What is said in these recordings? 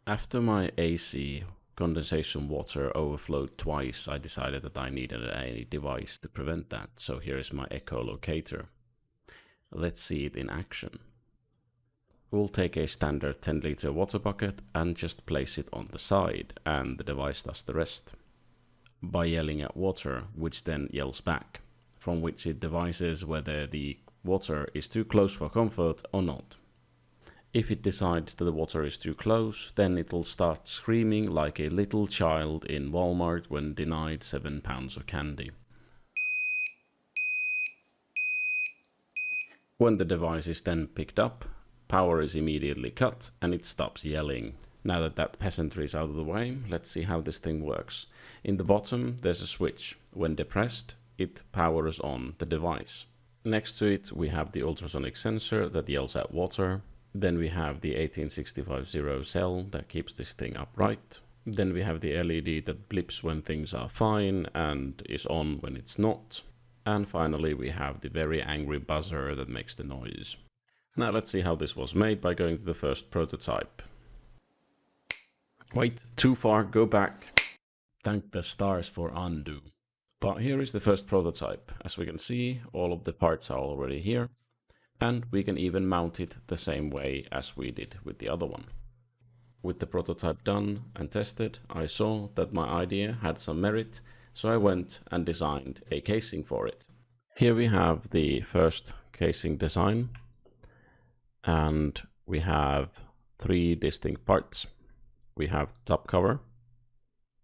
After my AC condensation water overflowed twice, I decided that I needed a device to prevent that, so here is my echolocator. Let's see it in action. We'll take a standard 10-liter water bucket and just place it on the side, and the device does the rest. By yelling at water, which then yells back, from which it devises whether the water is too close for comfort or not. If it decides that the water is too close, then it'll start screaming like a little child in Walmart when denied 7 pounds of candy. When the device is then picked up, power is immediately cut and it stops yelling. Now that that peasantry is out of the way, let's see how this thing works. In the bottom there's a switch. When depressed, it powers on the device. Next to it we have the ultrasonic sensor that yells at water. Then we have the 18650 cell that keeps this thing upright. Then we have the LED that blips when things are fine and is on when it's not. And finally we have the very angry buzzer that makes the noise. Now let's see how this was made by going to the first prototype. Wait, too far, go back. Thank the stars for undo. But here is the first prototype. As we can see, all of the parts are already here. And we can even mount it the same way as we did with the other one. With the prototype done and tested, I saw that my idea had some merit, so I went and designed a casing for it. Here we have the first casing design, and we have 3 distinct parts. We have the top cover,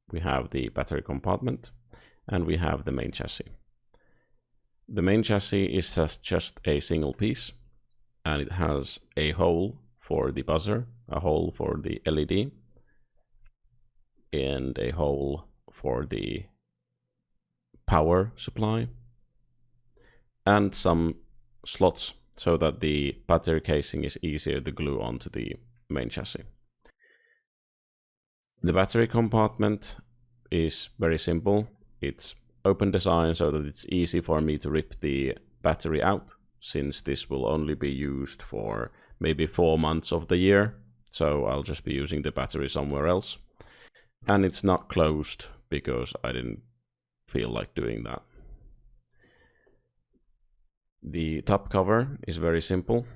we have the battery compartment, and we have the main chassis. The main chassis is just a single piece, and it has a hole for the buzzer, a hole for the LED, and a hole for the power supply, and some slots so that the battery casing is easier to glue onto the main chassis. The battery compartment is very simple. It's open design so that it's easy for me to rip the battery out, since this will only be used for maybe 4 months of the year, so I'll just be using the battery somewhere else. And it's not closed because I didn't feel like doing that. The top cover is very simple.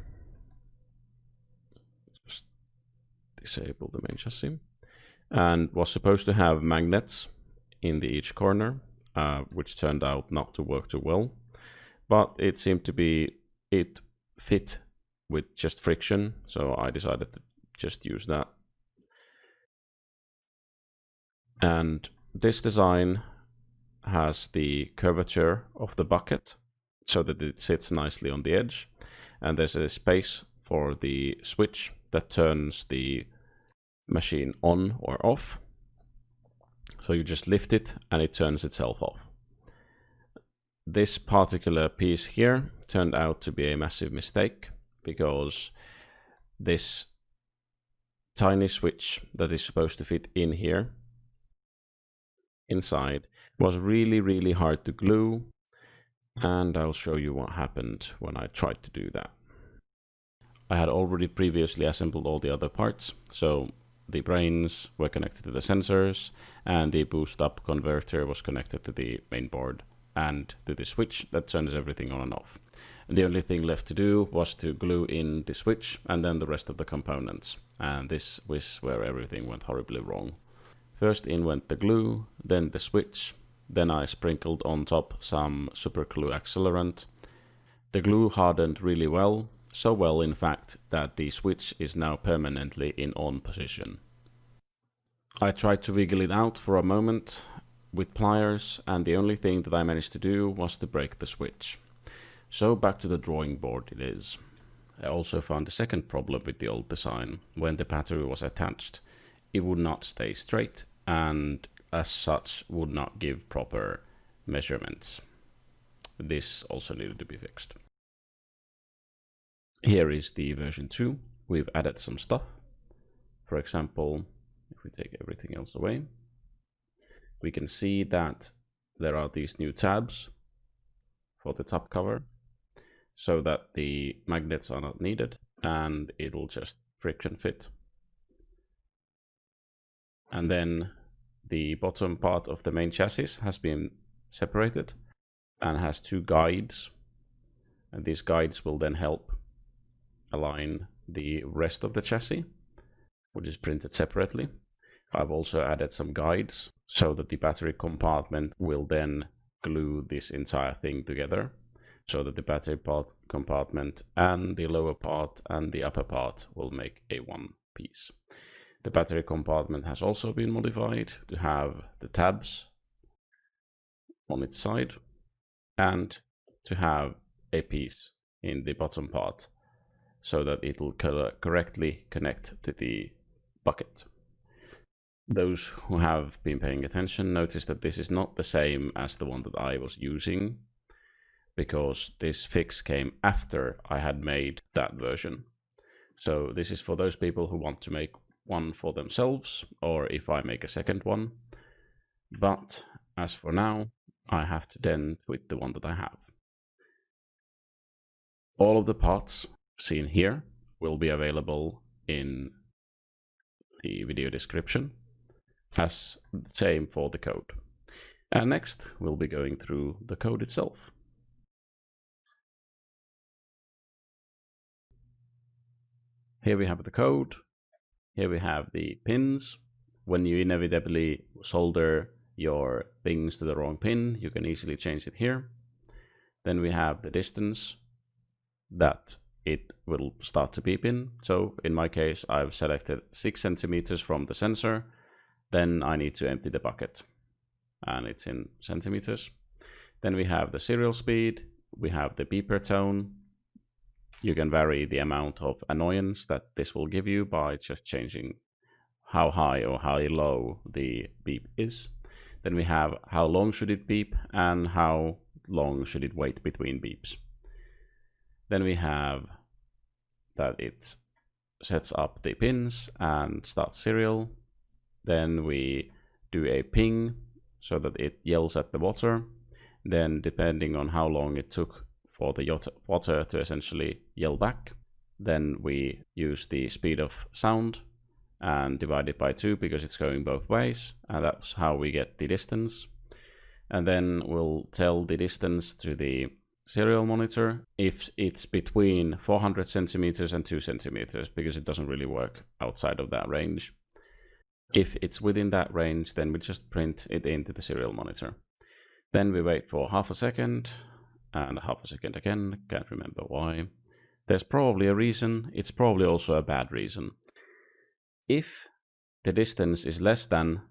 Just disable the main chassis. And was supposed to have magnets in each corner, which turned out not to work too well. But it seemed to be, it fit with just friction, so I decided to just use that. And this design has the curvature of the bucket so that it sits nicely on the edge, and there's a space for the switch that turns the machine on or off. So you just lift it and it turns itself off. This particular piece here turned out to be a massive mistake, because this tiny switch that is supposed to fit in here inside was really hard to glue, and I'll show you what happened when I tried to do that. I had already previously assembled all the other parts, so the brains were connected to the sensors, and the boost up converter was connected to the main board and to the switch that turns everything on and off. And the only thing left to do was to glue in the switch and then the rest of the components, and this was where everything went horribly wrong. First in went the glue, then the switch, then I sprinkled on top some super glue accelerant. The glue hardened really well, so well in fact that the switch is now permanently in on position. I tried to wiggle it out for a moment with pliers, and the only thing that I managed to do was to break the switch. So back to the drawing board it is. I also found the second problem with the old design. When the battery was attached, it would not stay straight, and as such would not give proper measurements. This also needed to be fixed. Here is the version 2. We've added some stuff. For example, if we take everything else away, we can see that there are these new tabs for the top cover, so that the magnets are not needed and it will just friction fit. And then the bottom part of the main chassis has been separated and has two guides. And these guides will then help align the rest of the chassis, which is printed separately. I've also added some guides so that the battery compartment will then glue this entire thing together, so that the battery compartment and the lower part and the upper part will make a one piece. The battery compartment has also been modified to have the tabs on its side and to have a piece in the bottom part so that it will correctly connect to the bucket. Those who have been paying attention notice that this is not the same as the one that I was using, because this fix came after I had made that version. So this is for those people who want to make one for themselves, or if I make a second one. But as for now, I have to then with the one that I have. All of the parts seen here will be available in the video description, as the same for the code. And next, we'll be going through the code itself. Here we have the code. Here we have the pins. When you inevitably solder your things to the wrong pin, you can easily change it here. Then we have the distance that it will start to beep in. So in my case, I've selected 6 centimeters from the sensor. Then I need to empty the bucket, and it's in centimeters. Then we have the serial speed. We have the beeper tone. You can vary the amount of annoyance that this will give you by just changing how high or how low the beep is. Then we have how long should it beep and how long should it wait between beeps. Then we have that it sets up the pins and starts serial. Then we do a ping so that it yells at the water. Then depending on how long it took for the water to essentially yell back, then we use the speed of sound and divide it by 2 because it's going both ways, and that's how we get the distance. And then we'll tell the distance to the serial monitor if it's between 400 centimeters and 2 centimeters, because it doesn't really work outside of that range. If it's within that range, then we just print it into the serial monitor. Then we wait for half a second and half a second again. Can't remember why. There's probably a reason. It's probably also a bad reason. If the distance is less than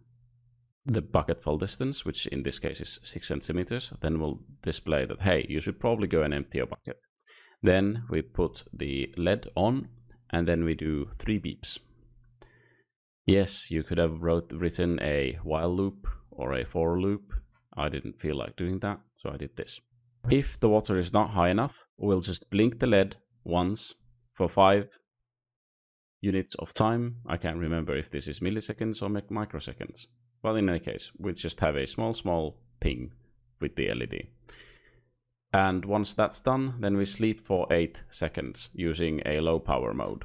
the bucketful distance, which in this case is 6 centimeters, then we'll display that, hey, you should probably go and empty your bucket. Then we put the LED on, and then we do 3 beeps. Yes, you could have written a while loop or a for loop. I didn't feel like doing that, so I did this. If the water is not high enough, we'll just blink the LED once for 5 units of time. I can't remember if this is milliseconds or microseconds. Well, in any case, we'll just have a small ping with the LED. And once that's done, then we sleep for 8 seconds using a low power mode.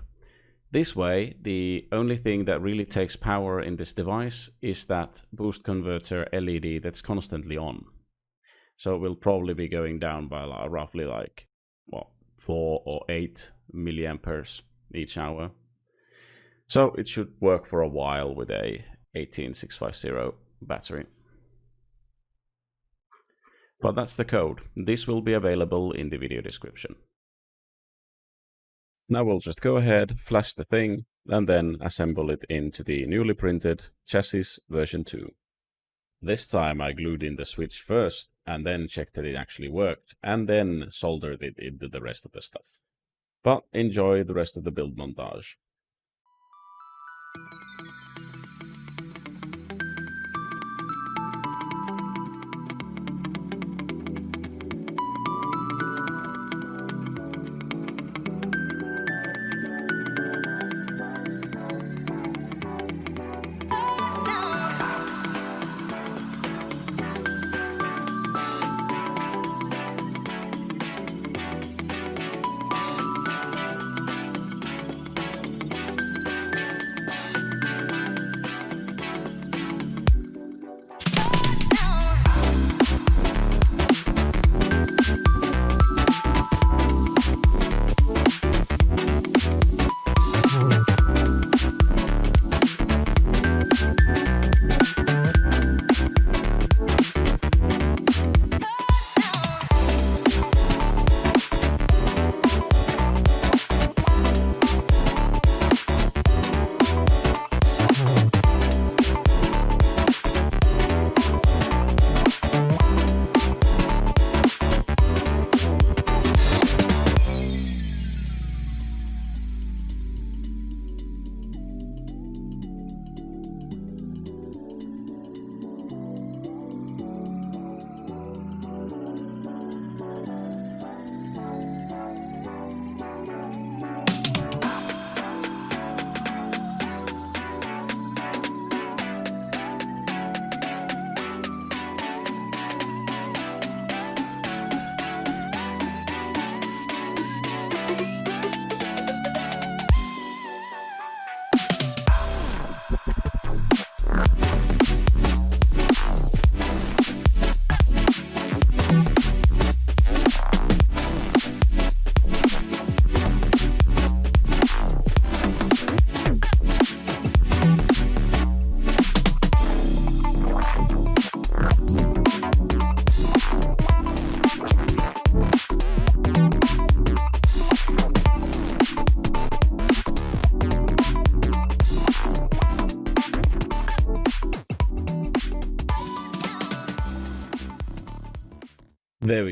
This way, the only thing that really takes power in this device is that boost converter LED that's constantly on. So it will probably be going down by roughly 4 or 8 milliamperes each hour. So it should work for a while with a 18650 battery. But that's the code. This will be available in the video description. Now we'll just go ahead, flash the thing, and then assemble it into the newly printed chassis version 2. This time I glued in the switch first, and then checked that it actually worked, and then soldered it into the rest of the stuff. But enjoy the rest of the build montage.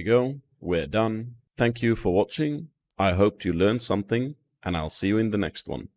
go, we're done. Thank you for watching. I hope you learned something, and I'll see you in the next one.